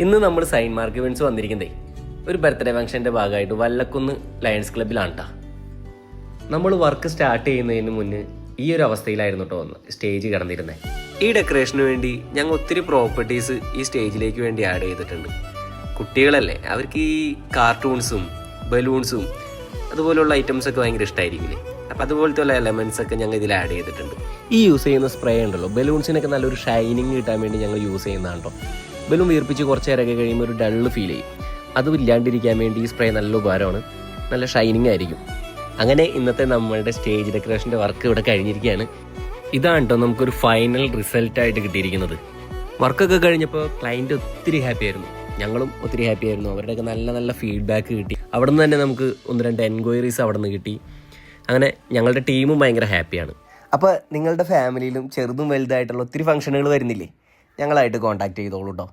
ഇന്ന് നമ്മൾ sign mark events വന്നിരിക്കുന്നതേ ഒരു ബർത്ത്ഡേ ഫംഗ്ഷൻ്റെ ഭാഗമായിട്ട് വല്ലക്കുന്ന് ലയൺസ് ക്ലബ്ബിലാണ് കേട്ടോ. നമ്മൾ വർക്ക് സ്റ്റാർട്ട് ചെയ്യുന്നതിന് മുന്നേ ഈ ഒരു അവസ്ഥയിലായിരുന്നു കേട്ടോ സ്റ്റേജ് കിടന്നിരുന്നത്. ഈ ഡെക്കറേഷന് വേണ്ടി ഞങ്ങൾ ഒത്തിരി പ്രോപ്പർട്ടീസ് ഈ സ്റ്റേജിലേക്ക് വേണ്ടി ആഡ് ചെയ്തിട്ടുണ്ട്. കുട്ടികളല്ലേ, അവർക്ക് ഈ കാർട്ടൂൺസും ബലൂൺസും അതുപോലുള്ള ഐറ്റംസൊക്കെ ഭയങ്കര ഇഷ്ടമായിരിക്കില്ലേ. അപ്പം അതുപോലത്തെ ഉള്ള എലമെൻറ്റ്സ് ഒക്കെ ഞങ്ങൾ ഇതിൽ ആഡ് ചെയ്തിട്ടുണ്ട്. ഈ യൂസ് ചെയ്യുന്ന സ്പ്രേ ഉണ്ടല്ലോ, ബലൂൺസിനൊക്കെ നല്ലൊരു ഷൈനിങ് കിട്ടാൻ വേണ്ടി ഞങ്ങൾ യൂസ് ചെയ്യുന്നതാണ് കേട്ടോ. ബലൂൺ വീർപ്പിച്ച് കുറച്ച് നേരമൊക്കെ കഴിയുമ്പോൾ ഒരു ഡള്ള് ഫീൽ ചെയ്യും. അതും ഇല്ലാണ്ടിരിക്കാൻ വേണ്ടി ഈ സ്പ്രേ നല്ല ഉപകാരമാണ്, നല്ല ഷൈനിങ് ആയിരിക്കും. അങ്ങനെ ഇന്നത്തെ നമ്മളുടെ സ്റ്റേജ് ഡെക്കറേഷൻ്റെ വർക്ക് ഇവിടെ കഴിഞ്ഞിരിക്കുകയാണ്. ഇതാണ് കേട്ടോ നമുക്കൊരു ഫൈനൽ റിസൾട്ടായിട്ട് കിട്ടിയിരിക്കുന്നത്. വർക്കൊക്കെ കഴിഞ്ഞപ്പോൾ ക്ലയൻറ്റ് ഒത്തിരി ഹാപ്പി ആയിരുന്നു, ഞങ്ങളും ഒത്തിരി ഹാപ്പി ആയിരുന്നു. അവരുടെയൊക്കെ നല്ല നല്ല ഫീഡ്ബാക്ക് കിട്ടി. അവിടെ നിന്ന് തന്നെ നമുക്ക് 1-2 എൻക്വയറീസ് അവിടെ നിന്ന് കിട്ടി. അങ്ങനെ ഞങ്ങളുടെ ടീമും ഭയങ്കര ഹാപ്പിയാണ്. അപ്പോൾ നിങ്ങളുടെ ഫാമിലിയിലും ചെറുതും വലുതായിട്ടുള്ള ഒത്തിരി ഫംഗ്ഷനുകൾ വരുന്നില്ലേ, ഞങ്ങളായിട്ട് കോൺടാക്ട് ചെയ്തോളൂ കേട്ടോ.